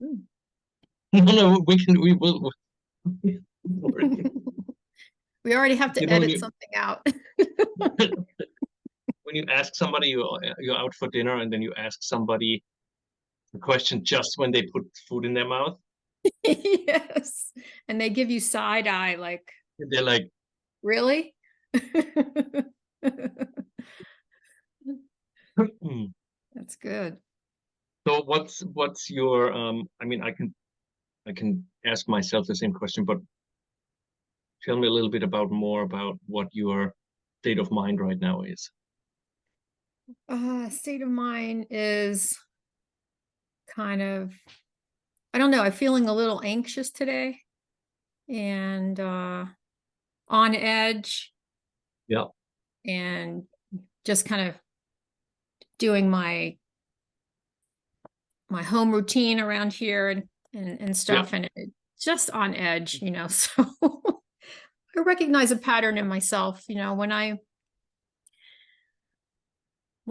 Hmm. No, we will. We already have to When edit you something out. when you ask somebody you're out for dinner and then you ask somebody a question just when they put food in their mouth, Yes. And they give you side eye, like, they're like, really? "Hmm." That's good. So what's your I mean I can ask myself the same question, but tell me a little bit about more about what your state of mind right now is. State of mind is kind of, I don't know, I'm feeling a little anxious today and on edge Yeah. and just kind of doing my home routine around here and Yeah. stuff and just on edge, so I recognize a pattern in myself, when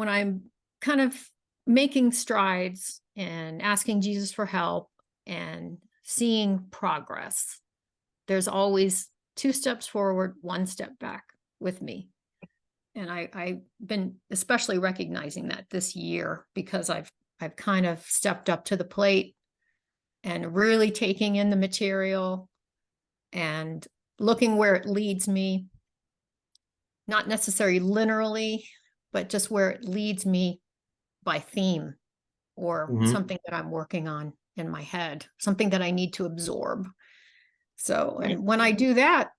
I'm kind of making strides and asking Jesus for help and seeing progress, there's always two steps forward, one step back with me. And I've been especially recognizing that this year because I've kind of stepped up to the plate and really taking in the material and looking where it leads me, not necessarily literally, but just where it leads me by theme or Hmm. something that I'm working on in my head, something that I need to absorb. So, Right. and when I do that,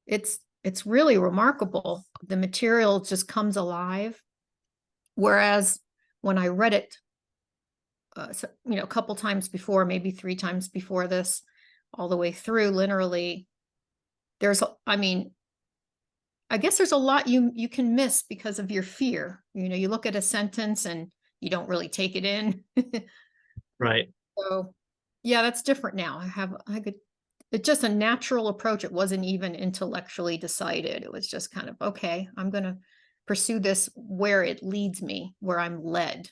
it's really remarkable. The material just comes alive. Whereas when I read it, a couple times before, maybe three times before this, all the way through, literally, I mean, I guess there's a lot you can miss because of your fear. You look at a sentence and you don't really take it in. Right. So yeah, that's different now. It's just a natural approach. It wasn't even intellectually decided. It was just kind of, okay, I'm going to pursue this where it leads me, where I'm led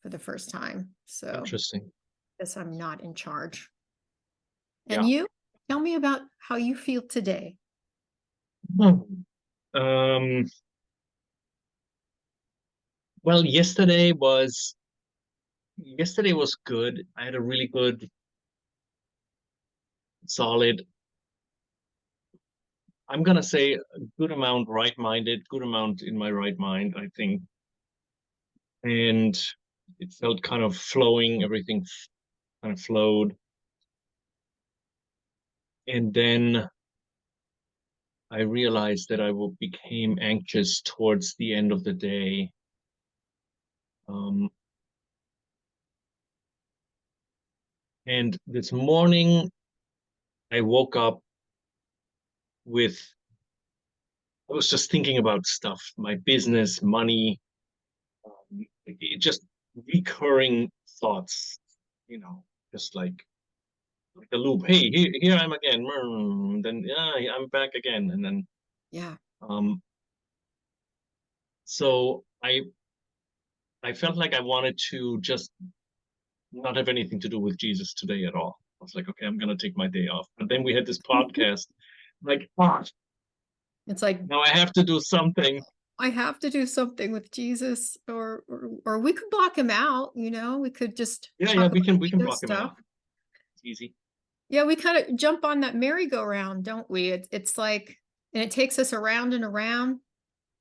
for the first time. So Interesting. I guess I'm not in charge. And Yeah. you, tell me about how you feel today. Hmm. Um, well, yesterday was good. I had a really good, solid, I'm gonna say a good amount right-minded, good amount in my right mind, I think. And it felt kind of flowing, everything kind of flowed. And then I realized that became anxious towards the end of the day. Um, and this morning I woke up with, I was just thinking about stuff, my business, money, just recurring thoughts, you know, just like a loop. Hey, here I'm again. Then yeah, I'm back again. And then Yeah. um so I felt like I wanted to just not have anything to do with Jesus today at all. I was like, okay, I'm gonna take my day off. But then we had this podcast, like, oh, It's like now I have to do something. I have to do something with Jesus or we could block him out, we could just Yeah, yeah, talk about we can ego block him stuff. out. It's easy. Yeah, we kind of jump on that merry-go-round, don't we? It's like, and it takes us around and around,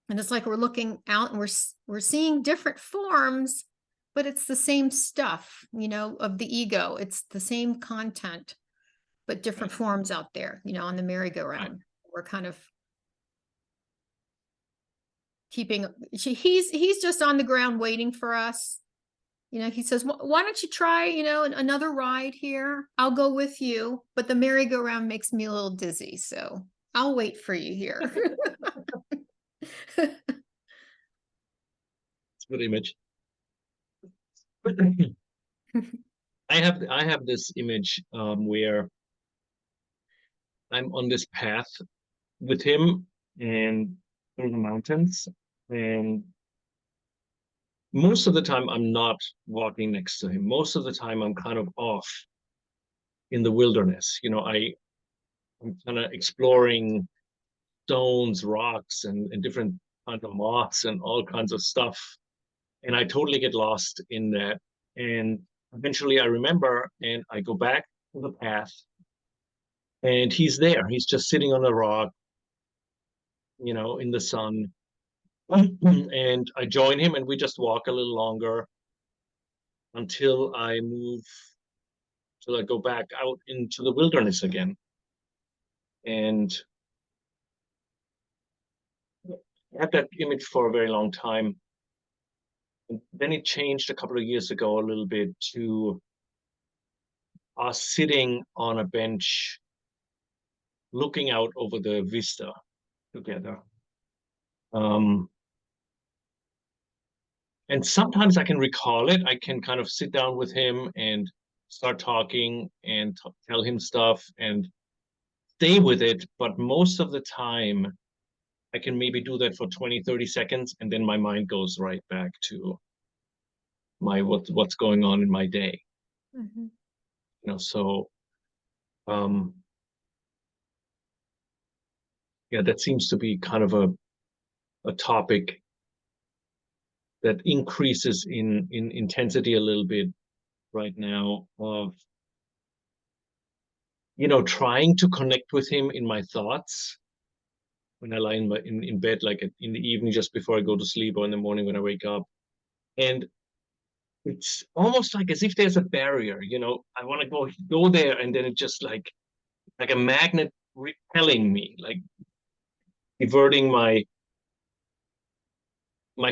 and it's like we're looking out and we're seeing different forms, but it's the same stuff, of the ego. It's the same content, but different Right, forms out there, on the right. merry-go-round. We're kind of keeping he's just on the ground waiting for us. He says, why don't you try, another ride here? I'll go with you. But the merry-go-round makes me a little dizzy. So I'll wait for you here. It's a good image. I have this image where I'm on this path with him and through the mountains, and most of the time I'm not walking next to him. Most of the time I'm kind of off in the wilderness. I'm kind of exploring stones, rocks, and different kinds of moths and all kinds of stuff. And I totally get lost in that. And eventually I remember and I go back to the path and he's there. He's just sitting on a rock, in the sun. And I join him and we just walk a little longer until till I go back out into the wilderness again. And I had that image for a very long time. And then it changed a couple of years ago a little bit to us sitting on a bench looking out over the vista together. Um, and sometimes I can recall it. I can kind of sit down with him and start talking and tell him stuff and stay with it. But most of the time, I can maybe do that for 20, 30 seconds, and then my mind goes right back to what's going on in my day. Mm-hmm. So um, yeah, that seems to be kind of a topic that increases in intensity a little bit right now of trying to connect with him in my thoughts when I lie in bed, like in the evening just before I go to sleep or in the morning when I wake up. And it's almost like as if there's a barrier, I want to go there, and then it just like a magnet repelling me, like diverting my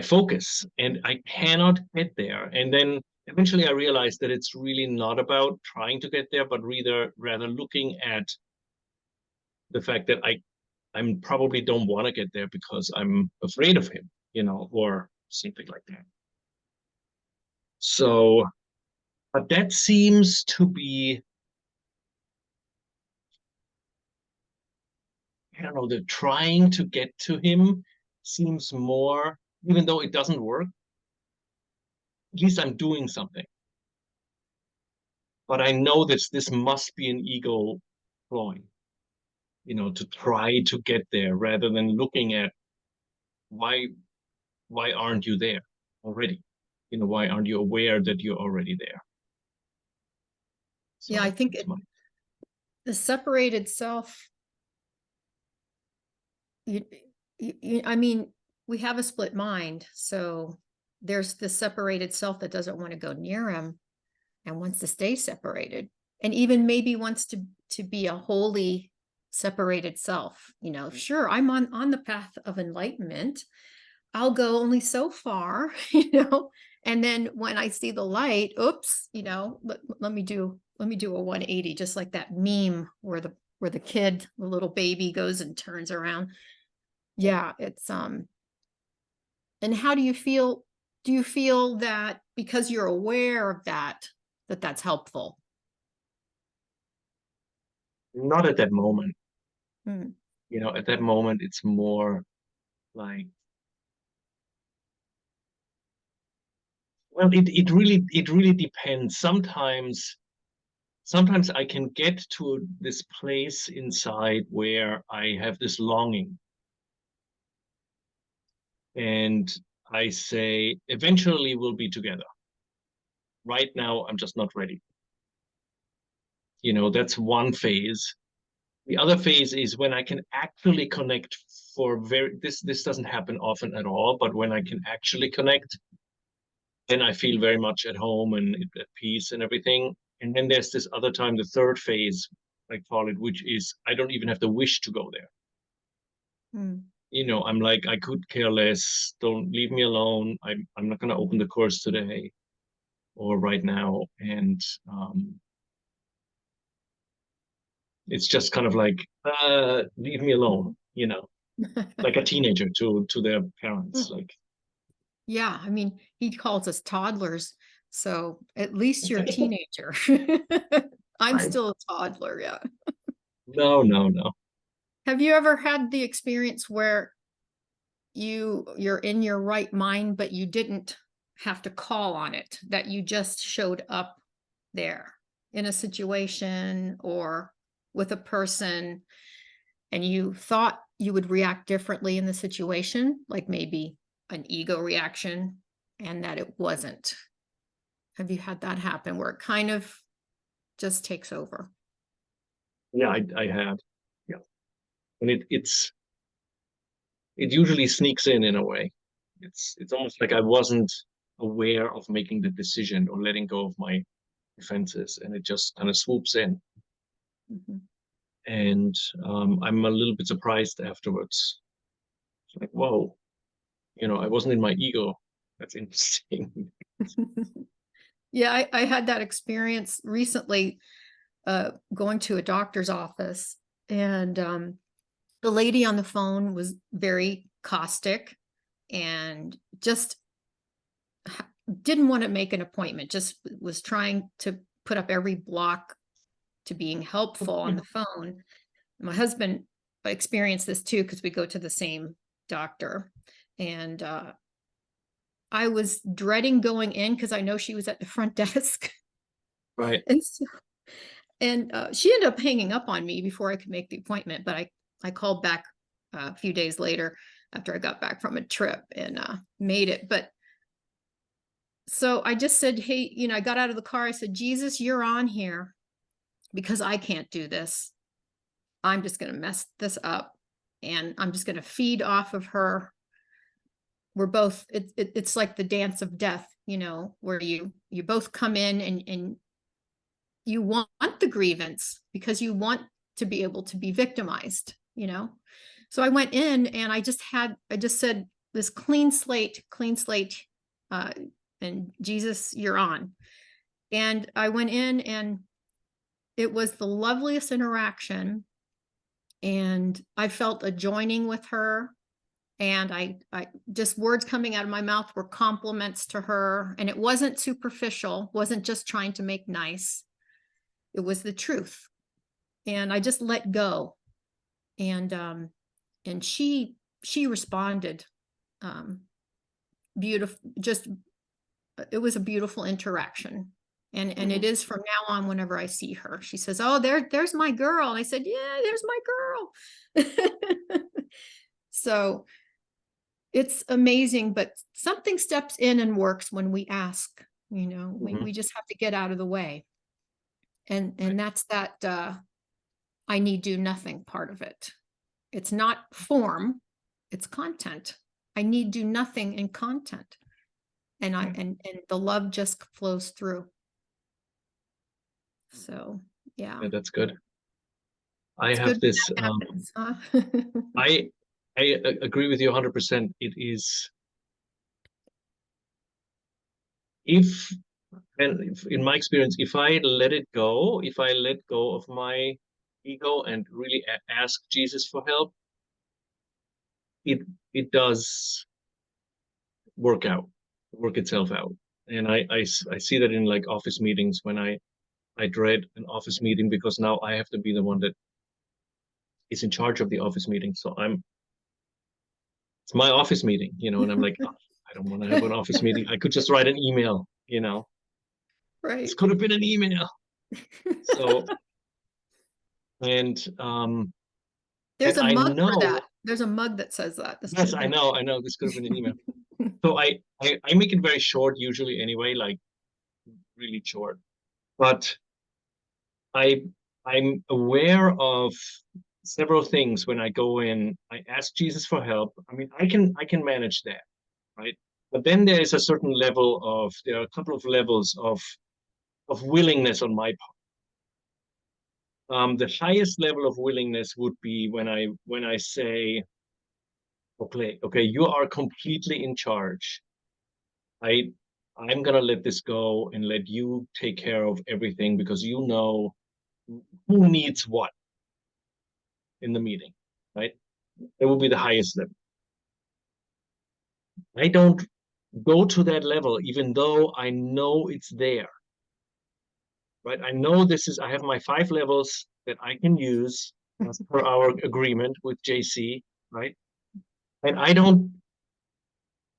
focus, and I cannot get there. And then eventually I realized that it's really not about trying to get there, but rather looking at the fact that I'm probably don't want to get there because I'm afraid of him, or something like that. So, but that seems to be, I don't know, the trying to get to him seems more, even though it doesn't work, at least I'm doing something. But I know this must be an ego flowing, to try to get there rather than looking at why why aren't you there already? Why aren't you aware that you're already there? Yeah, I So think that's my the separated self, you, I mean, we have a split mind. So there's the separated self that doesn't want to go near him and wants to stay separated, and even maybe wants to be a wholly separated self. Sure, I'm on the path of enlightenment. I'll go only so far, and then when I see the light, oops, let me do a 180, just like that meme where the kid, the little baby, goes and turns around. Yeah, it's and how do you feel? Do you feel that because you're aware of that's helpful? not at that moment. Hmm. At that moment it's more like, well, it really depends. Sometimes I can get to this place inside where I have this longing, and I say eventually we'll be together. Right now I'm just not ready. That's one phase. The other phase is when I can actually connect for this doesn't happen often at all, but when I can actually connect, then I feel very much at home and at peace and everything. And then there's this other time, the third phase, I call it, which is I don't even have the wish to go there. Hmm. I'm like, I could care less. Don't leave me alone. I'm not going to open the course today or right now. And it's just kind of like, leave me alone, like a teenager to their parents. Like, Yeah, I mean, he calls us toddlers, so at least you're a teenager. I'm I, still a toddler, yeah. no, no, no. Have you ever had the experience where you're in your right mind, but you didn't have to call on it, that you just showed up there in a situation or with a person, and you thought you would react differently in the situation, like maybe an ego reaction, and that it wasn't. Have you had that happen where it kind of just takes over? Yeah, I had. Yeah. And it usually sneaks in a way. It's almost like I wasn't aware of making the decision or letting go of my defenses, and it just kind of swoops in. Mhm. And I'm a little bit surprised afterwards. It's like, whoa, I wasn't in my ego. That's interesting. Yeah, I had that experience recently, going to a doctor's office, and the lady on the phone was very caustic and just didn't want to make an appointment, just was trying to put up every block to being helpful on the phone. My husband experienced this too because we go to the same doctor. And I was dreading going in because I know she was at the front desk. Right. And so, and she ended up hanging up on me before I could make the appointment. But I called back a few days later after I got back from a trip and made it. But so I just said, hey, I got out of the car. I said, Jesus, you're on here because I can't do this. I'm just going to mess this up and I'm just going to feed off of her. We're both, it's like the dance of death, where you both come in and you want the grievance because you want to be able to be victimized. So I went in and I just said this clean slate, and Jesus, you're on. And I went in and it was the loveliest interaction. And I felt a joining with her. And I just words coming out of my mouth were compliments to her. And it wasn't superficial, wasn't just trying to make nice. It was the truth. And I just let go. And she responded beautiful. Just it was a beautiful interaction. And it is from now on whenever I see her. She says, "Oh, there's my girl." And I said, "Yeah, there's my girl." So it's amazing, but something steps in and works when we ask. We just have to get out of the way. And that's that I need do nothing part of it. It's not form, it's content. I need do nothing in content. And and the love just flows through. So yeah. Yeah, that's good. I It's have good when this, that happens, huh? I agree with you 100%. It is, if, and in my experience, if I let it go, if I let go of my ego and really ask Jesus for help, it it does work itself out. And I see that in like office meetings when I dread an office meeting because now I have to be the one that is in charge of the office meeting. So it's my office meeting, and I'm like, oh, I don't want to have an office meeting. I could just write an email. This Right. could have been an email. So, and There's a I mug for know, that. There's a mug that says that. This could yes, have I been. know, this could have been an email. So I make it very short usually anyway, like really short. But I I'm aware of several things when I go in. I ask Jesus for help. I mean, I can manage that, right? But then there are a couple of levels of willingness on my part. The highest level of willingness would be when I say, okay, you are completely in charge. I I'm gonna let this go and let you take care of everything because you know who needs what in the meeting, right? It will be the highest level. I don't go to that level, even though I know it's there, right? I know I have my 5 levels that I can use as per our agreement with JC, right? And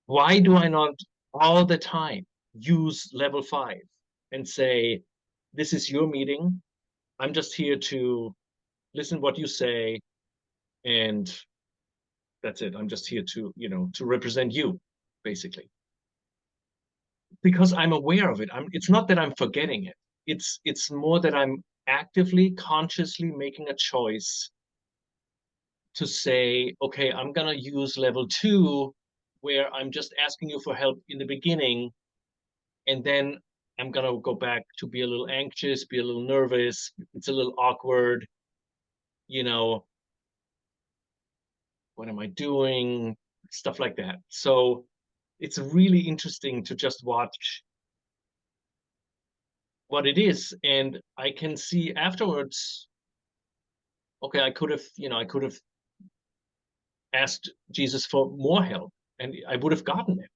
why do I not all the time use level 5 and say, this is your meeting. I'm just here to listen what you say, and that's it. I'm just here to, to represent you, basically. Because I'm aware of it. It's not that I'm forgetting it. It's more that I'm actively, consciously making a choice to say, okay, I'm gonna use level 2, where I'm just asking you for help in the beginning, and then I'm gonna go back to be a little anxious, be a little nervous. It's a little awkward, you know, what am I doing? Stuff like that. So it's really interesting to just watch what it is. And I can see afterwards, okay, I could have asked Jesus for more help and I would have gotten it.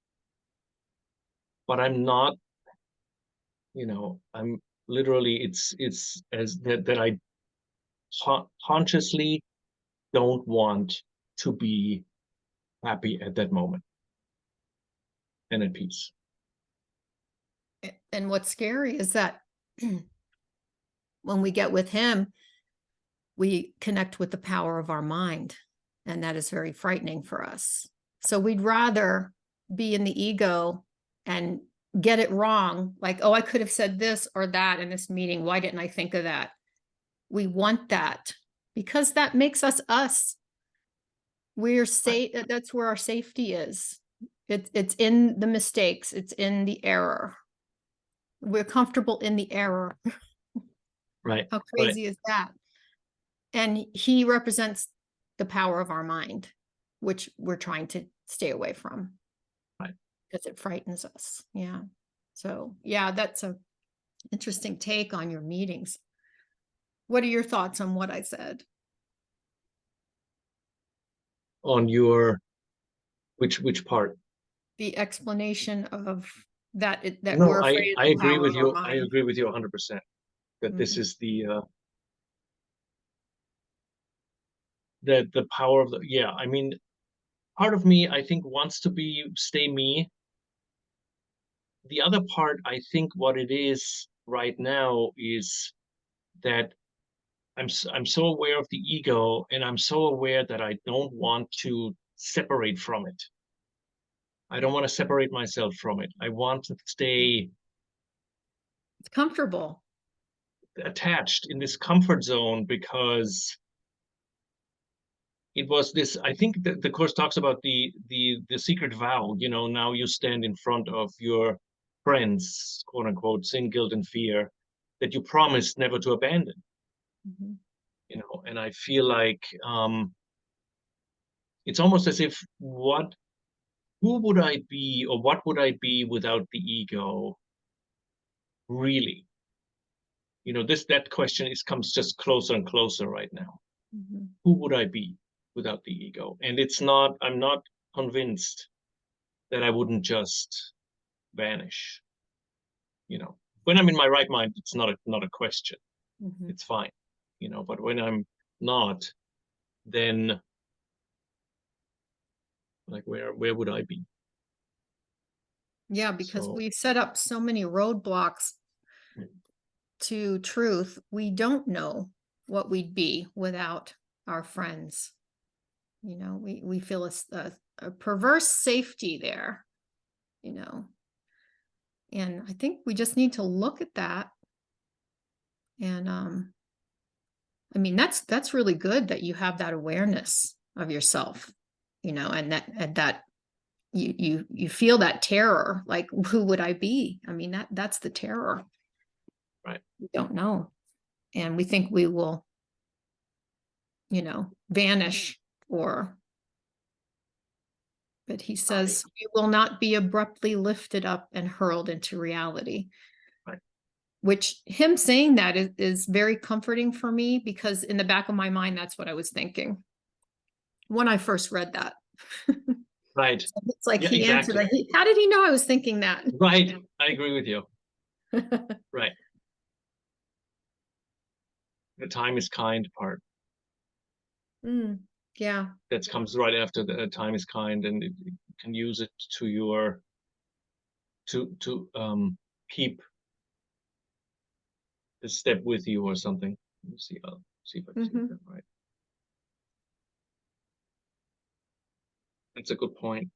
But I'm not, I'm literally, it's as that I consciously don't want to be happy at that moment and at peace. And what's scary is that when we get with him, we connect with the power of our mind. And that is very frightening for us. So we'd rather be in the ego and get it wrong. Like, oh, I could have said this or that in this meeting. Why didn't I think of that? We want that because that makes us us. We're safe. That's where our safety is. It's in the mistakes. It's in the error. We're comfortable in the error. Right. How crazy is that? And he represents the power of our mind, which we're trying to stay away from. Right. Because it frightens us. Yeah. So yeah, that's a interesting take on your meetings. What are your thoughts on what I said? On your which part? The explanation of that No, we're afraid I of the agree power with of our you. I mind. agree with you 100% that this Mhm. is the power of the, yeah, I mean, part of me I think wants to stay me. The other part, I think what it is right now is that I'm so aware of the ego, and I'm so aware that I don't want to separate from it. I don't want to separate myself from it. I want to stay It's comfortable. attached in this comfort zone, because it was this, I think the course talks about the secret vow. Now you stand in front of your friends, quote unquote, sin, guilt, and fear, that you promised never to abandon. Mhm. And I feel like it's almost as if, who would I be, or what would I be without the ego, really? That question comes just closer and closer right now. Mhm. Who would I be without the ego? And I'm not convinced that I wouldn't just vanish. When I'm in my right mind, it's not a question. Mhm. It's fine. But when I'm not, then, like, where would I be? Yeah, because So we've set up so many roadblocks to truth. We don't know what we'd be without our friends. We feel a perverse safety there, you know. And I think we just need to look at that. And I mean, that's really good that you have that awareness of yourself, and that you feel that terror, like who would I be? I mean, that's the terror. right. We don't know. And we think we will, vanish, but he says we will not be abruptly lifted up and hurled into reality. Right. Which him saying that is very comforting for me, because in the back of my mind, that's what I was thinking when I first read that. Right. So it's like Yeah, he answered exactly. that. How did he know I was thinking that? Right. I agree with you. Right. The time is kind part Mm, yeah. that comes right after the time is kind, and you can use it to your keep the step with you or something. Let me see. I'll see if I can see that right. That's a good point.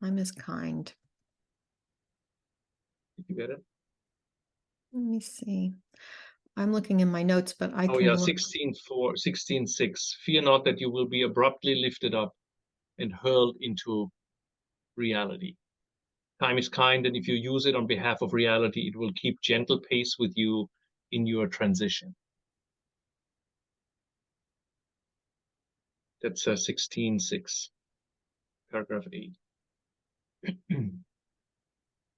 Time is kind. Did you get it? Let me see. I'm looking in my notes, but I Oh can yeah, look. 16:6. Fear not that you will be abruptly lifted up and hurled into reality. Time is kind, and if you use it on behalf of reality, it will keep gentle pace with you in your transition. That's 16:6, paragraph 8.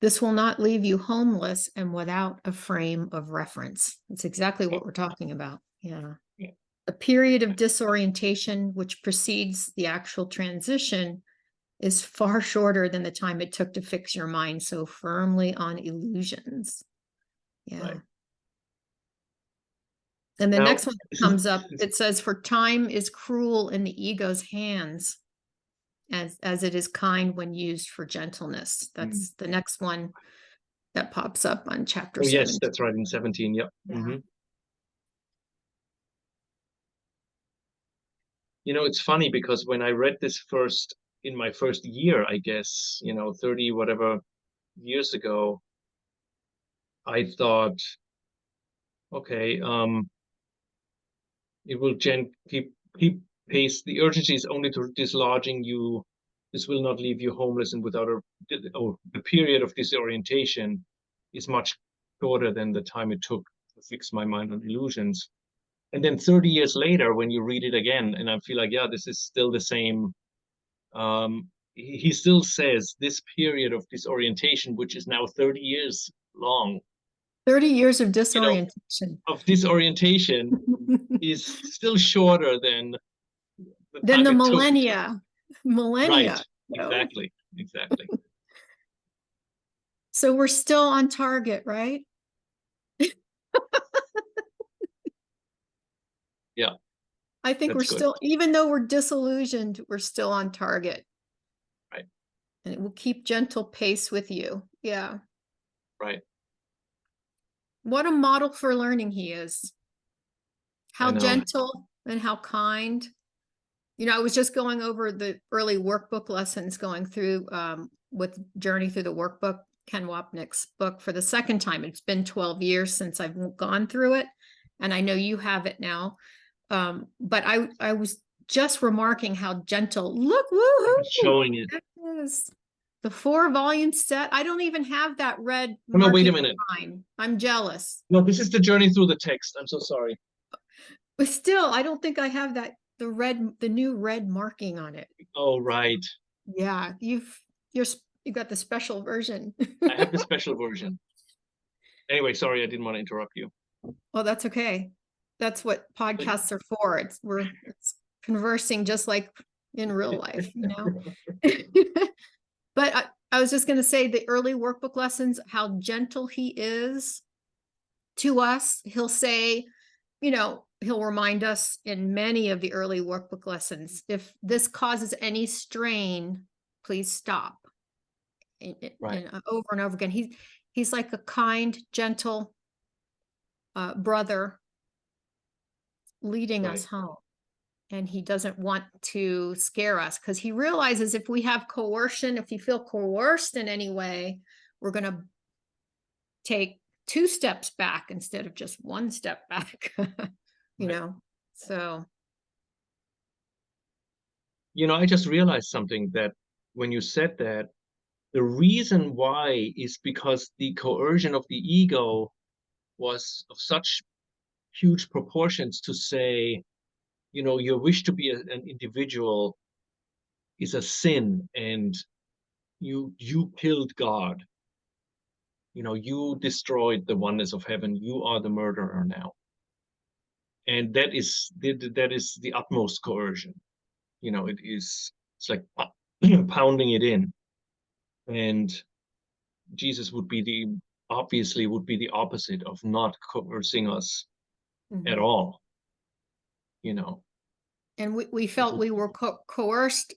This will not leave you homeless and without a frame of reference. That's exactly what we're talking about. Yeah. Yeah. A period of disorientation which precedes the actual transition is far shorter than the time it took to fix your mind so firmly on illusions. Yeah. Right. And the Now, next one that comes up, it says, for time is cruel in the ego's hands, as it is kind when used for gentleness. That's the next one that pops up on chapter 7. Yes, that's right, in 17. Yep. Yeah. You know, it's funny because when I read this in my first year, I guess, 30 whatever years ago, I thought, okay, it will keep pace. The urgency is only to dislodging you. This will not leave you homeless and without the period of disorientation is much shorter than the time it took to fix my mind on illusions. And then 30 years later, when you read it again, and I feel like, yeah, this is still the same. He still says this period of disorientation, which is now 30 years long, 30 years of disorientation. Is still shorter than the Then time the it took. millennia. Right, You know? exactly. So we're still on target, right? Yeah. I think we're That's good. still, even though we're disillusioned, we're still on target. Right. And it will keep gentle pace with you. Yeah. Right. What a model for learning he is. I How know. gentle and how kind. You know, I was just going over the early workbook lessons, going through with Journey Through the Workbook, Ken Wapnick's book, for the second time. It's been 12 years since I've gone through it, and I know you have it now. But I was just remarking how gentle. Look, woohoo! Showing it. That is the 4-volume set. I don't even have that red No, wait a marking minute. line. I'm jealous. No, this is the Journey Through the Text. I'm so sorry. But still, I don't think I have that the new red marking on it. Oh, right. Yeah, you got the special version. I have the special version. Anyway, sorry, I didn't want to interrupt you. Oh, that's okay. That's what podcasts are for. It's conversing just like in real life, you know. But I was just going to say, the early workbook lessons, how gentle he is to us. He'll say, you know, he'll remind us in many of the early workbook lessons, if this causes any strain, please stop. Right. And over and over again. He's like a kind, gentle brother leading us home. And he doesn't want to scare us, because he realizes if we have coercion, if you feel coerced in any way, we're going to take 2 steps back instead of just 1 step back, you know? So. You know, I just realized something, that when you said that, the reason why is because the coercion of the ego was of such huge proportions to say, your wish to be an individual is a sin, and you killed God. You destroyed the oneness of heaven. You are the murderer now. And that is the utmost coercion. It's like pounding it in. And Jesus obviously would be the opposite of not coercing us at all. And we felt we were coerced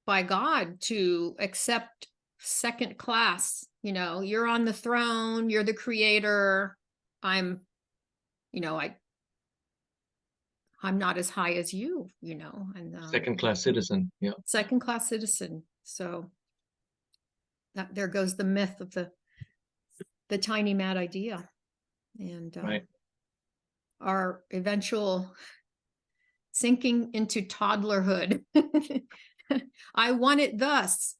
by God to accept second class. You know, you're on the throne, you're the creator. I'm, you know, I'm not as high as you, you know, and Second class citizen. Yeah. second class citizen. So that there goes the myth of the tiny mad idea, and Right. our eventual sinking into toddlerhood. I want it thus.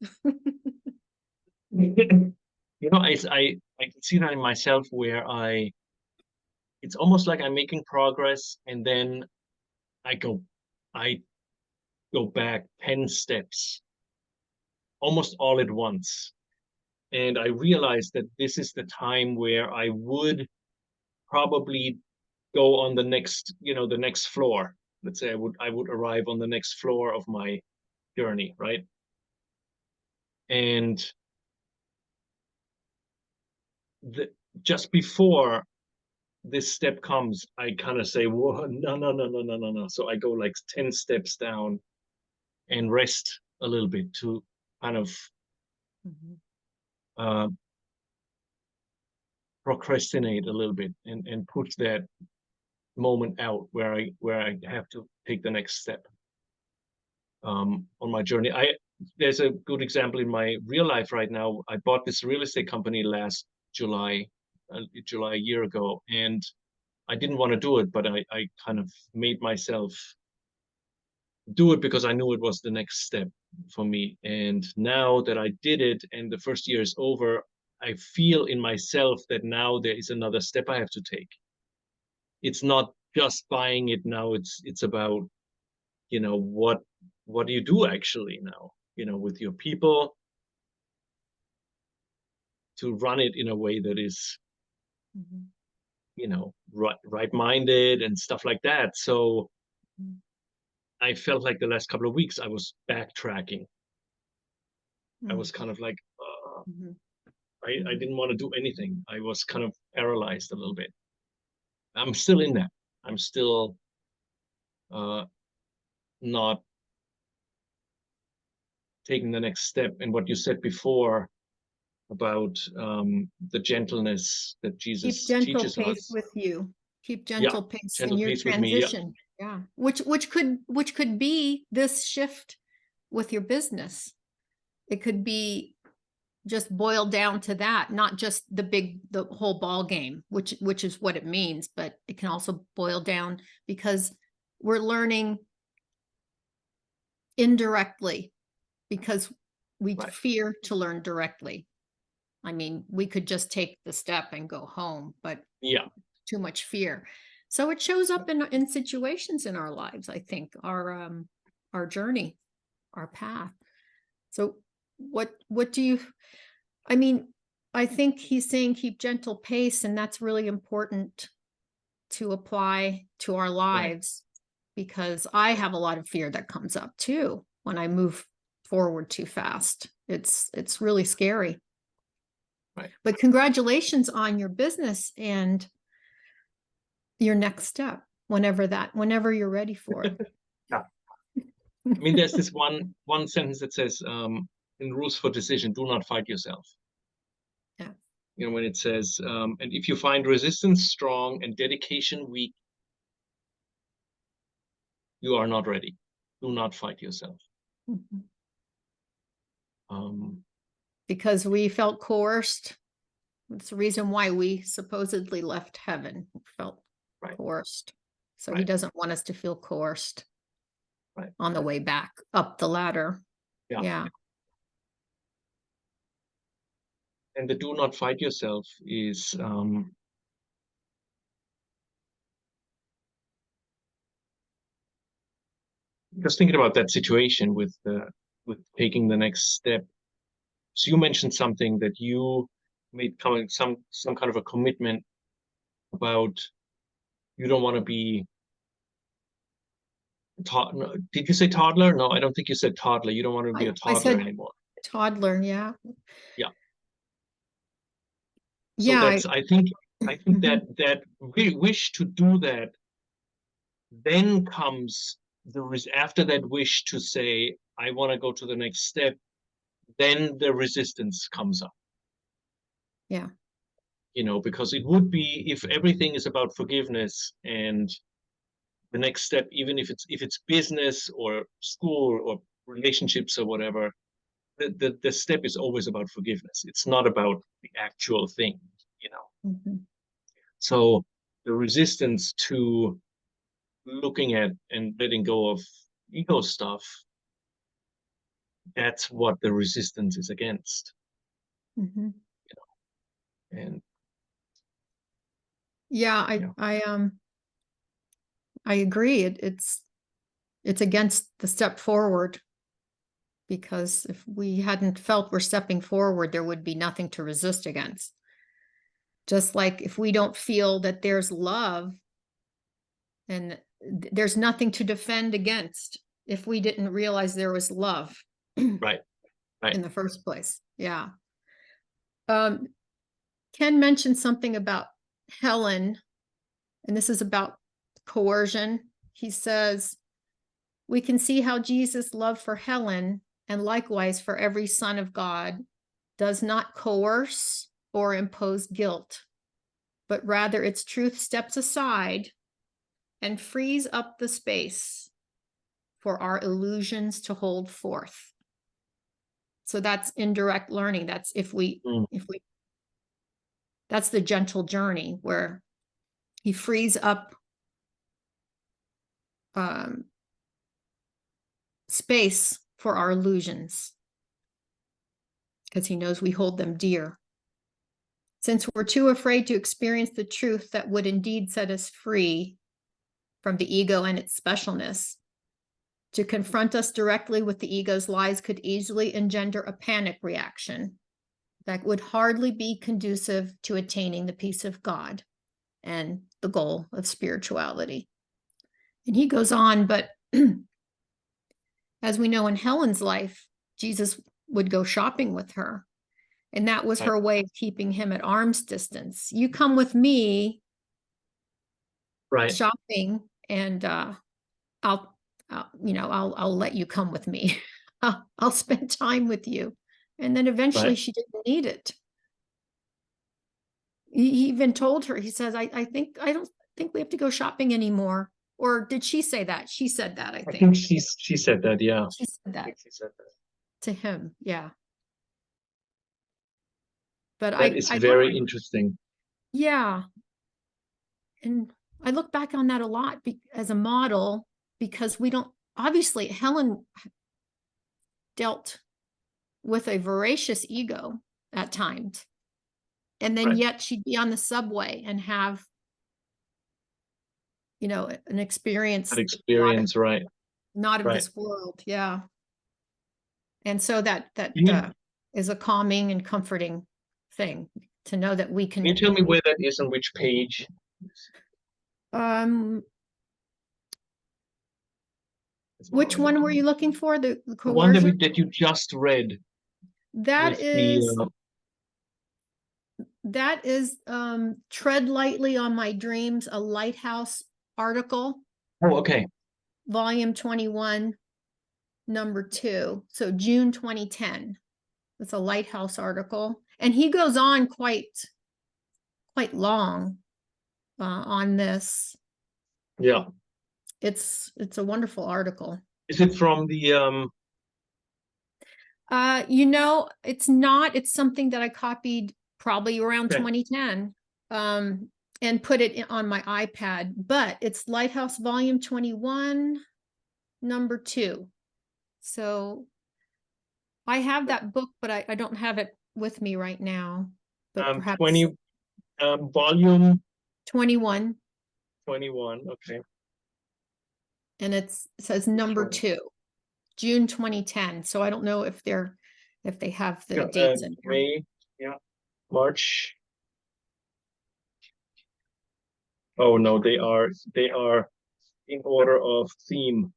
You know, I can see that in myself where it's almost like I'm making progress, and then I go I go back 10 steps almost all at once. And I realized that this is the time where I would probably go on the next, the next floor. Let's say I would arrive on the next floor of my journey, right? And the, just before this step comes, I kind of say, whoa, no, no, no, no, no, no, no. So I go like 10 steps down and rest a little bit to kind of uh, procrastinate a little bit and push that moment out where I have to take the next step on my journey. There's a good example in my real life right now. I bought this real estate company last July, July a year ago, and I didn't want to do it, but I kind of made myself do it because I knew it was the next step for me. And now that I did it and the first year is over, I feel in myself that now there is another step I have to take. It's not just buying it now. It's about, what do you do actually now, with your people to run it in a way that is, right-minded and stuff like that. So I felt like the last couple of weeks I was backtracking. I was kind of like, I didn't want to do anything. I was kind of paralyzed a little bit. I'm still in that. I'm still not taking the next step. And what you said before about the gentleness that Jesus Keep gentle teaches pace us. with you. Keep Yeah, gentle pace in gentle your pace with me. Yeah. transition. Yeah. Which could be this shift with your business. It could be just boiled down to that, not just the whole ball game, which is what it means, but it can also boil down because we're learning indirectly because we Right. fear to learn directly. I mean, we could just take the step and go home, but Yeah. too much fear. So it shows up in situations in our lives, I think, our journey, our path. So what do you, I mean, I think he's saying keep gentle pace, and that's really important to apply to our Right. lives because I have a lot of fear that comes up too when I move forward too fast. It's really scary. Right. But congratulations on your business and your next step whenever you're ready for it. Yeah. I mean, there's this one sentence that says, in rules for decision, do not fight yourself. Yeah. When it says, and if you find resistance strong and dedication weak, you are not ready. Do not fight yourself. Mhm. Um, Because we felt coerced. It's the reason why we supposedly left heaven. We felt right. coerced. So he Right. doesn't want us to feel coerced Right. on the way back up the ladder. Yeah. Yeah. And the do not fight yourself is, just thinking about that situation with taking the next step. So you mentioned something that you made some kind of a commitment about you don't want to be did you say toddler? No, I don't think you said toddler. You don't want to be a I toddler said anymore. toddler. Yeah. Yeah. So Yeah. that's I think that wish to do that then comes after that wish to say I want to go to the next step, then the resistance comes up. Yeah. Because it would be, if everything is about forgiveness, and the next step, even if it's business or school or relationships or whatever, the step is always about forgiveness. It's not about the actual thing. Mm-hmm. So the resistance to looking at and letting go of ego stuff, that's what the resistance is against. Mm-hmm. And Yeah, I agree. It's against the step forward, because if we hadn't felt we're stepping forward, there would be nothing to resist against. Just like if we don't feel that there's love, and there's nothing to defend against if we didn't realize there was love right, right. in the first place. Yeah. Ken mentioned something about Helen, and this is about coercion. He says, we can see how Jesus' love for Helen, and likewise for every son of God, does not coerce or impose guilt, but rather its truth steps aside and frees up the space for our illusions to hold forth. So that's indirect learning. That's if we that's the gentle journey where he frees up space for our illusions, because he knows we hold them dear. Since we're too afraid to experience the truth that would indeed set us free from the ego and its specialness, to confront us directly with the ego's lies could easily engender a panic reaction that would hardly be conducive to attaining the peace of God and the goal of spirituality. And he goes on, but as we know, in Helen's life, Jesus would go shopping with her, and that was her way of keeping him at arm's distance. You come with me shopping, and I'll let you come with me. I'll spend time with you. And then eventually she didn't need it. He even told her, he says, I don't think we have to go shopping anymore. Or did she say that? She said that, I think. I think she said that, yeah. She said that. She said that to him, yeah. But that is very interesting. Yeah. And I look back on that a lot as a model, because we don't, obviously, Helen dealt with a voracious ego at times. And then yet she'd be on the subway and have, an experience. An experience, not of this world. Yeah. And so that is a calming and comforting thing to know that we can. Can you tell me where that is, on which page? Which one were you looking for? The one coercion? that you just read. That is Tread Lightly on My Dreams, a Lighthouse article. Oh, okay. Volume 21, number 2. So June 2010. It's a Lighthouse article. And he goes on quite long on this. Yeah. It's a wonderful article. Is it from the it's not. It's something that I copied probably around 2010 and put it on my iPad, but it's Lighthouse Volume 21, number 2. So I have that book, but I don't have it with me right now. But perhaps 20 volume 21. 21, okay. And it says number 2, June 2010. So I don't know if they have the dates in here. May, March. Oh no, they are in order of theme.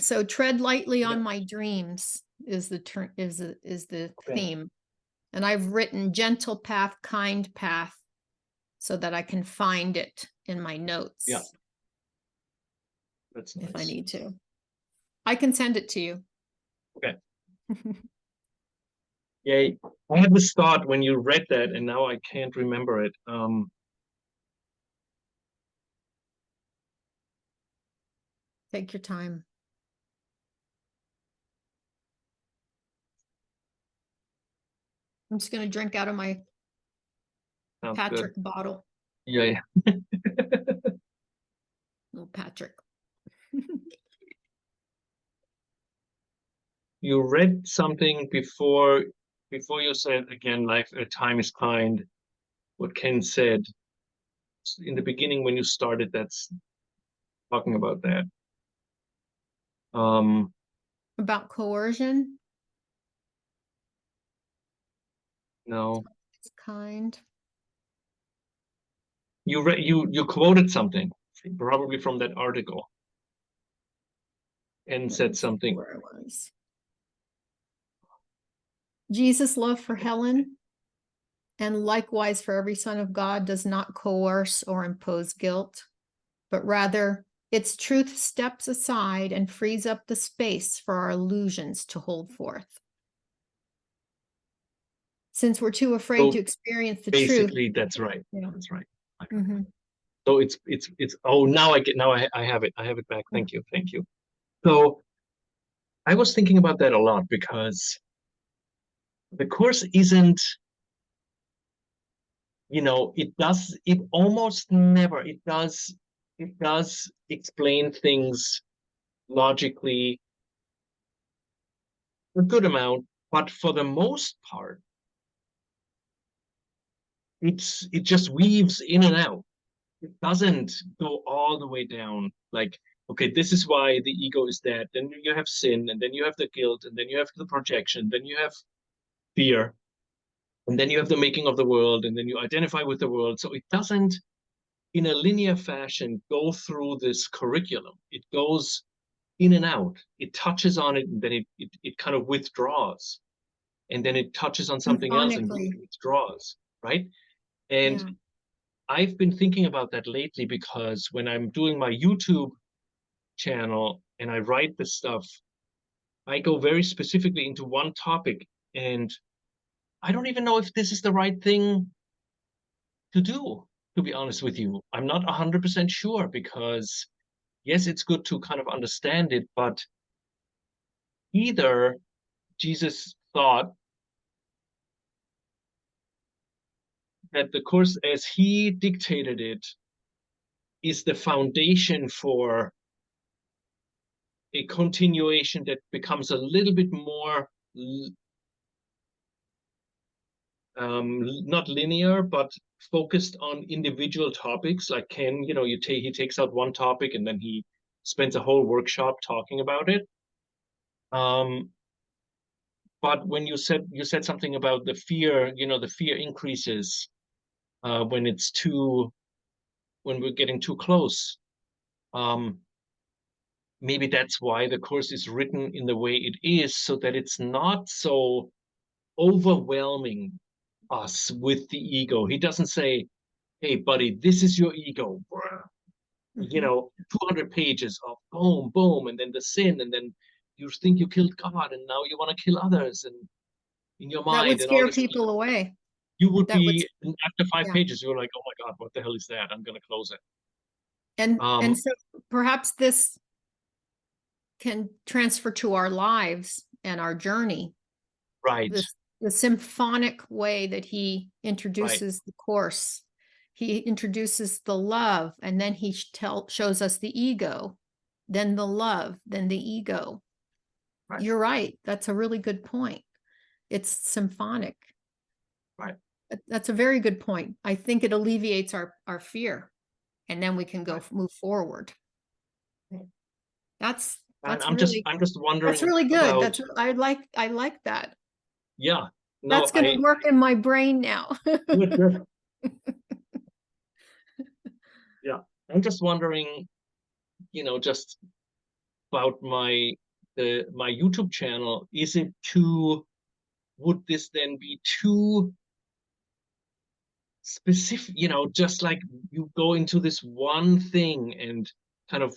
So Tread Lightly on My Dreams is the theme. And I've written Gentle Path, Kind Path, so that I can find it in my notes. Yeah. That's nice. If I need to. I can send it to you. Okay. Yeah, I had this thought when you read that, and now I can't remember it. Take your time. I'm just going to drink out of my Sounds Patrick good. bottle. Yeah, yeah. Little Patrick. You read something before you said again, life time is kind. What Ken said in the beginning when you started, that's talking about that. About coercion. No, It's kind. you quoted something probably from that article and Let me said see something. where it was. Jesus' love for Helen and likewise for every son of God does not coerce or impose guilt, but rather its truth steps aside and frees up the space for our illusions to hold forth. Since we're too afraid So to experience the truth. basically, that's right. Yeah. That's right. Mm-hmm. So it's oh, now I have it back. Yeah. Thank you. So I was thinking about that a lot because the course isn't, it almost never, it does explain things logically a good amount, but for the most part, it just weaves in and out. It doesn't go all the way down. Like, okay, this is why the ego is that. Then you have sin, and then you have the guilt, and then you have the projection, then you have fear, and then you have the making of the world, and then you identify with the world. So it doesn't, in a linear fashion, go through this curriculum. It goes in and out. It touches on it, and then it kind of withdraws, and then it touches on something else and Symphonically. withdraws, right? And Yeah. I've been thinking about that lately because when I'm doing my YouTube channel and I write this stuff, I go very specifically into one topic, and I don't even know if this is the right thing to do, to be honest with you. I'm not 100% sure because, yes, it's good to kind of understand it, but either Jesus thought that the course as he dictated it is the foundation for a continuation that becomes a little bit more not linear, but focused on individual topics. Like Ken, he takes out one topic and then he spends a whole workshop talking about it. But when you said something about the fear, the fear increases when when we're getting too close. Um, Maybe that's why the course is written in the way it is, so that it's not so overwhelming us with the ego. He doesn't say, hey, buddy, this is your ego. Mm-hmm. 200 pages of boom, boom, and then the sin, and then you think you killed God, and now you want to kill others, and in your That would mind, and all scare this. people away. You would That would, be, after five yeah. pages, you're like, oh my God, what the hell is that? I'm going to close it. And so perhaps this can transfer to our lives and our journey. Right, The symphonic way that he right, introduces the course. He introduces the love, and then he shows us the ego, then the love, then the ego. right, You're right. That's a really good point. It's symphonic. right, That's a very good point. I think it alleviates our fear, and then we can go right. move forward. That's And that's I'm just that's wondering really good. about, I like that. yeah, no, That's going to work in my brain now. good, good. Yeah, I'm just wondering, just about my YouTube channel. Would this then be too specific, just like you go into this one thing and kind of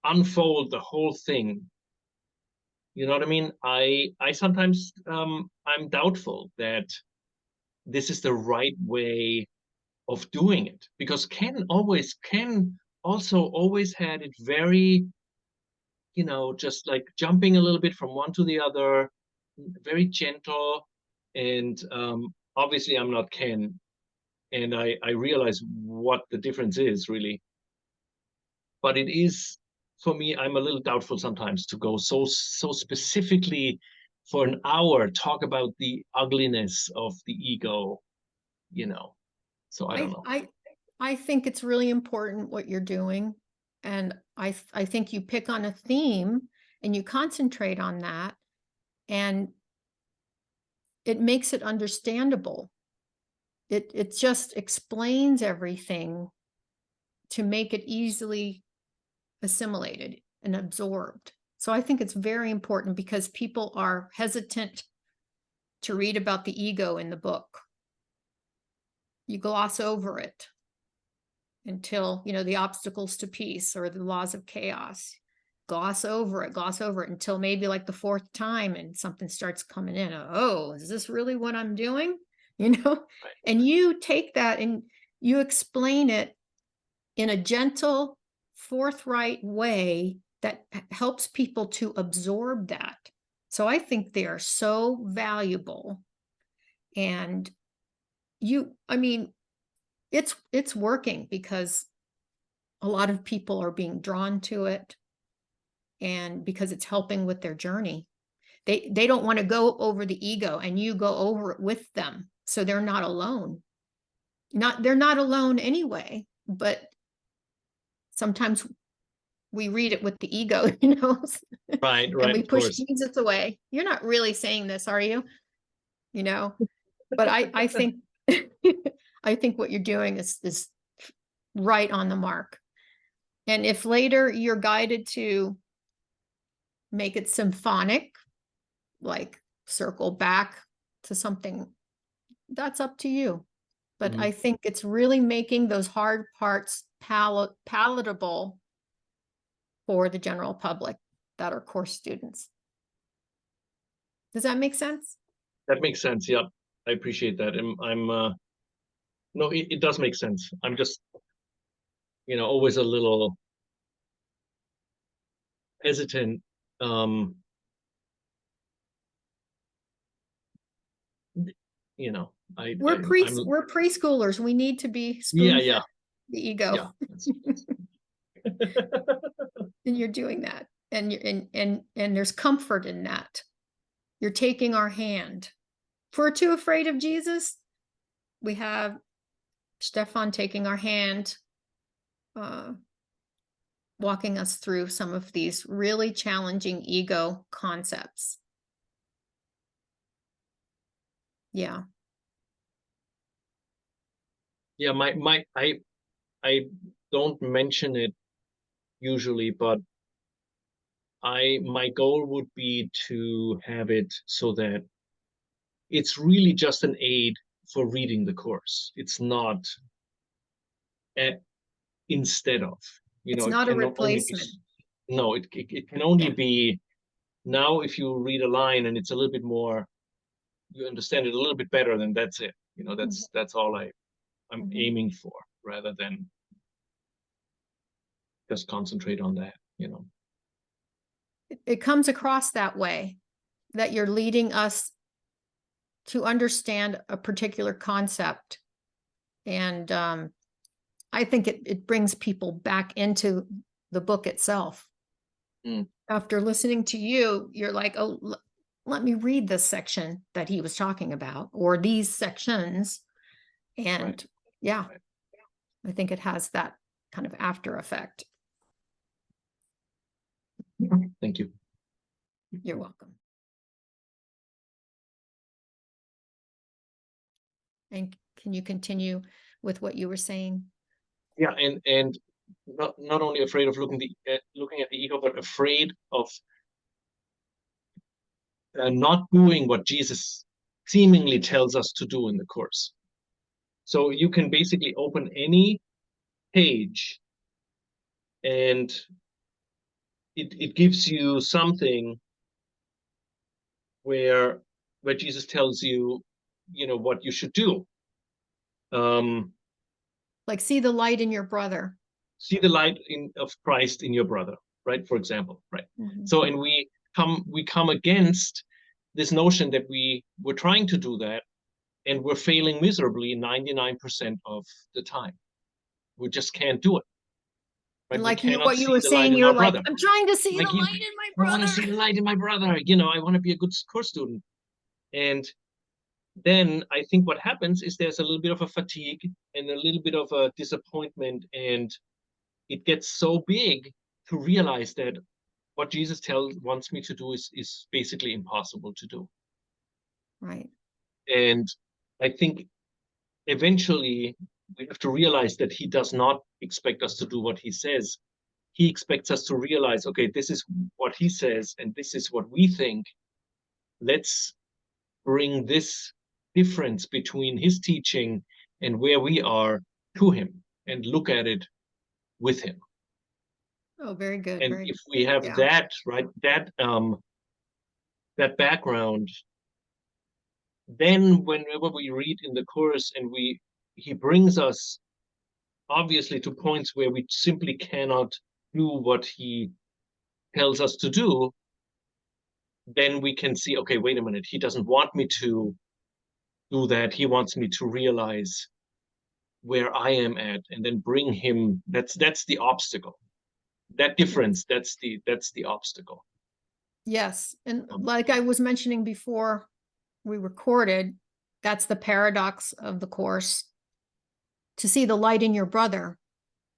unfold the whole thing, You know what I mean? I sometimes I'm doubtful that this is the right way of doing it, because Ken also always had it very, just like jumping a little bit from one to the other, very gentle. And obviously I'm not Ken, and I realize what the difference is really. But it is, for me, I'm a little doubtful sometimes to go so specifically for an hour, talk about the ugliness of the ego, you know. So I don't I know. I I think it's really important what you're doing, and I think you pick on a theme and you concentrate on that, and it makes it understandable. It just explains everything to make it easily assimilated and absorbed. So I think it's very important because people are hesitant to read about the ego in the book. You gloss over it until, the obstacles to peace or the laws of chaos. Gloss over it until maybe like the fourth time and something starts coming in. Oh, is this really what I'm doing? You know, Right. and you take that and you explain it in a gentle, forthright way that helps people to absorb that. So I think they are so valuable. And I mean, it's working because a lot of people are being drawn to it and because it's helping with their journey. They don't want to go over the ego and you go over it with them. So they're not alone. They're not alone anyway, but sometimes we read it with the ego, Right, and right, we of push course. Jesus away. You're not really saying this, are you? You know, but I think I think what you're doing is right on the mark. And if later you're guided to make it symphonic, like circle back to something, that's up to you. But Mhm. I think it's really making those hard parts palatable for the general public that are course students. Does that make sense? That makes sense. Yeah, I appreciate that. I'm no, it does make sense. I'm just, always a little hesitant. Um, you know, I'm We're preschoolers. We need to be yeah, spoon fed yeah, the ego, yeah. and you're doing that, and and there's comfort in that. You're taking our hand. If we're too afraid of Jesus, we have Stefan taking our hand, uh, walking us through some of these really challenging ego concepts. Yeah. Yeah, I don't mention it usually, but my goal would be to have it so that it's really just an aid for reading the course. It's not a, instead of, It's it not a can only be, replacement. no, it can only Yeah. be now. If you read a line and it's a little bit more, you understand it a little bit better, then that's it. Mhm. That's all I'm Mhm. aiming for, rather than just concentrate on that. It comes across that way, that you're leading us to understand a particular concept. And I think it brings people back into the book itself. Mm, After listening to you, you're like, oh, let me read this section that he was talking about, or these sections. right, And yeah, right. I think it has that kind of after effect. Thank you. You're welcome. And can you continue with what you were saying? Yeah, and not only afraid of looking at the ego, but afraid of not doing what Jesus seemingly tells us to do in the course. So you can basically open any page, and it gives you something where Jesus tells you, what you should do. Like see the light in your brother. See the light of Christ in your brother, right? For example, right? Mm-hmm. So, and we come against this notion that we're trying to do that, and we're failing miserably 99% of the time. We just can't do it. Right? And We like cannot what you see were the light saying, in you're our like, brother. I'm trying to see Like the light in my I want to brother. see the light in my brother. I want to be a good course student. And then I think what happens is there's a little bit of a fatigue and a little bit of a disappointment, and it gets so big to realize that what Jesus wants me to do is basically impossible to do. Right. And I think eventually we have to realize that he does not expect us to do what he says. He expects us to realize, okay, this is what he says, and this is what we think. Let's bring this difference between his teaching and where we are to him and look at it with him. Oh, very good. And Very if we have yeah. that, right, that background, then whenever we read in the course and he brings us obviously to points where we simply cannot do what he tells us to do, then we can see, okay, wait a minute, he doesn't want me to do that. He wants me to realize where I am at, and then bring him. That's the obstacle. That difference. That's the obstacle. Yes. And like I was mentioning before we recorded, that's the paradox of the course. To see the light in your brother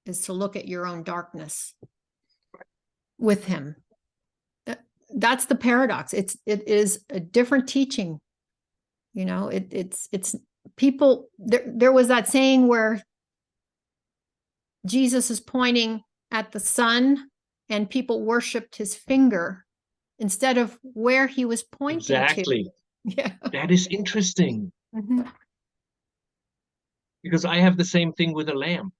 is to look at your own darkness with him. That's the paradox. It is a different teaching. It's people. There was that saying where Jesus is pointing at the sun and people worshiped his finger instead of where he was pointing Exactly. to. Yeah. That is interesting. Mm-hmm. Because I have the same thing with a lamp.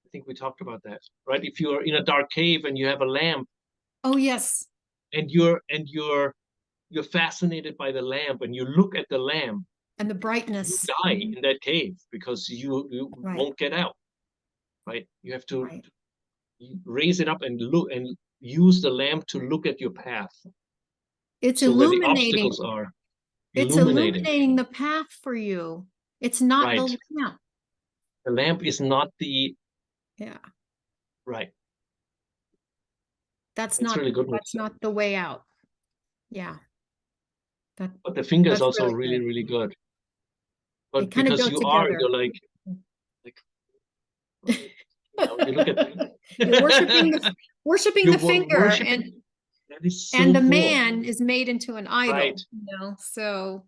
I think we talked about that, right? If you're in a dark cave and you have a lamp. Oh, yes. And you're fascinated by the lamp, and you look at the lamp, and the you brightness. die in that cave because you Right. won't get out. Right? You have to Right. raise it up and look and use the lamp to look at your path. It's So where the illuminating. obstacles are, It's illuminating. illuminating the path for you. It's not the Right. lamp. The lamp is not the Yeah. right. That's It's not really good. that's not the way out. Yeah. But the finger is That's also really really, good. really good. They But kind of because go together. you're like you look at You're worshiping you're the finger, worshiping. That is so and the cool. man is made into an idol. Right. So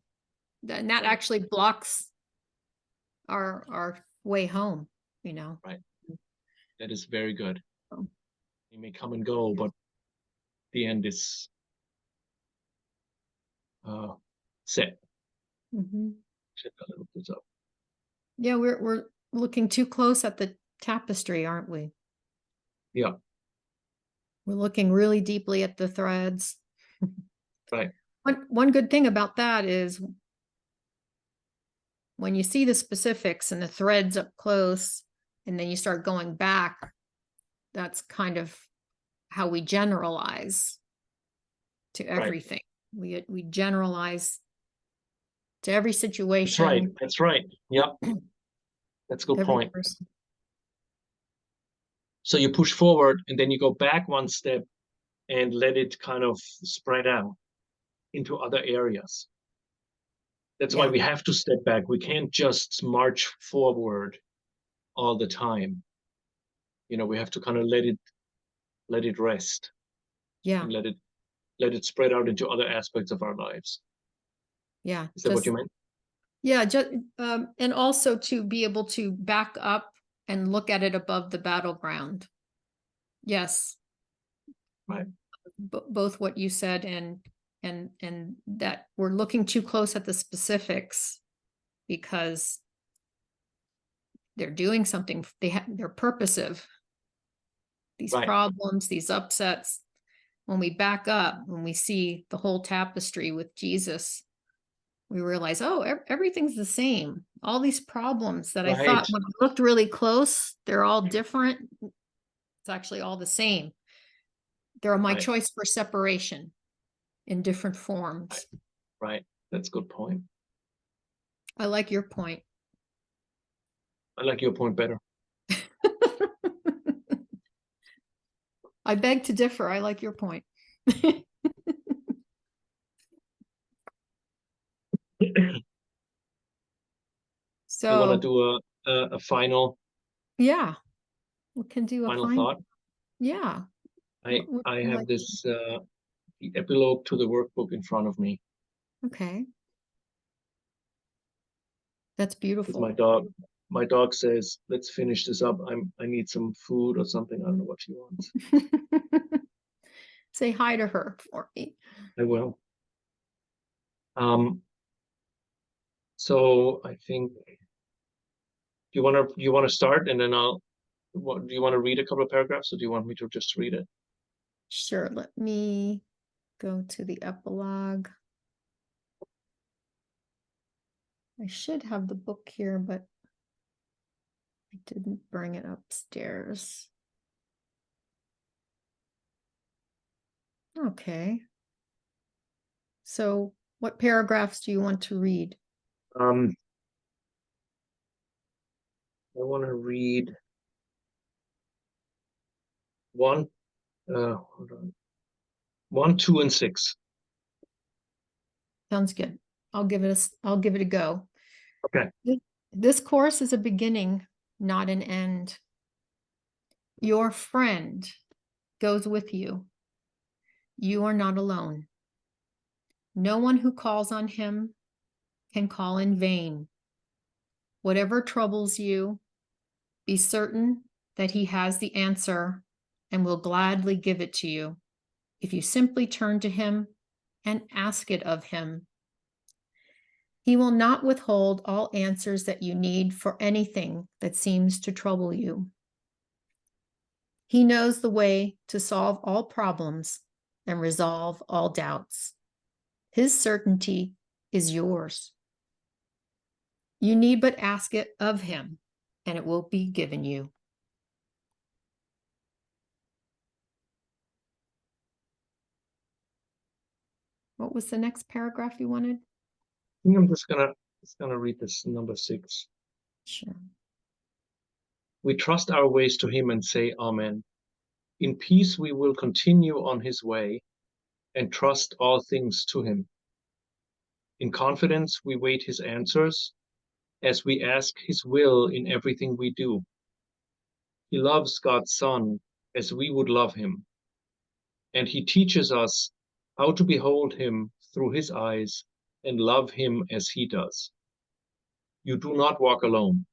that actually blocks our way home. Right. That is very good. So. He may come and go, but the end is set. Mm-hmm. Check a little bit up. Yeah, we're looking too close at the tapestry, aren't we? Yeah. We're looking really deeply at the threads. Right. One good thing about that is when you see the specifics and the threads up close, and then you start going back, that's kind of how we generalize to everything. Right. We generalize to every situation. That's right. Yep. That's a good point. Person. So you push forward and then you go back one step and let it kind of spread out into other areas. That's why we have to step back. We can't just march forward all the time. We have to kind of let it rest. Yeah. And let it spread out into other aspects of our lives. Yeah. Is that what you meant? Yeah. And also to be able to back up and look at it above the battleground. Yes. Right. Both what you said and that we're looking too close at the specifics because they're doing something. They're purposive. These problems, these upsets, when we back up, when we see the whole tapestry with Jesus, we realize, oh, everything's the same. All these problems that I Right. thought when I looked really close, they're all different. It's actually all the same. They're my Right. choice for separation in different forms. Right. That's a good point. I like your point. I like your point better. I beg to differ. I like your point. I want to So, do a final yeah, we can do a final. thought. Yeah. I Would I you have like? this the epilogue to the workbook in front of me. Okay. That's Because beautiful. my dog says, let's finish this up. I need some food or something. I don't know what she wants. Say hi to her for me. I will. So I think you want to start, and then do you want to read a couple of paragraphs, or do you want me to just read it? Sure. Let me go to the epilogue. I should have the book here, but I didn't bring it upstairs. Okay. So what paragraphs do you want to read? I want to read one, hold on, 1, 2, and 6. Sounds good. I'll give it a go. Okay. This course is a beginning, not an end. Your friend goes with you. You are not alone. No one who calls on him can call in vain. Whatever troubles you, be certain that he has the answer and will gladly give it to you if you simply turn to him and ask it of him. He will not withhold all answers that you need for anything that seems to trouble you. He knows the way to solve all problems and resolve all doubts. His certainty is yours. You need but ask it of him, and it will be given you. What was the next paragraph you wanted? I think I'm just gonna read this number 6. Sure. We trust our ways to him and say Amen. In peace we will continue on his way and trust all things to him. In confidence we wait his answers as we ask his will in everything we do. He loves God's Son as we would love him, and he teaches us how to behold him through his eyes and love him as he does. You do not walk alone.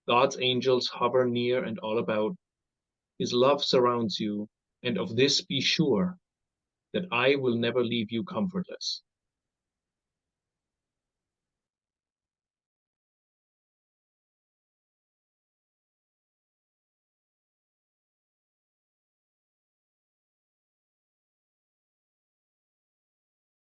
God's angels hover near and all about. His love surrounds you, and of this be sure, that I will never leave you comfortless.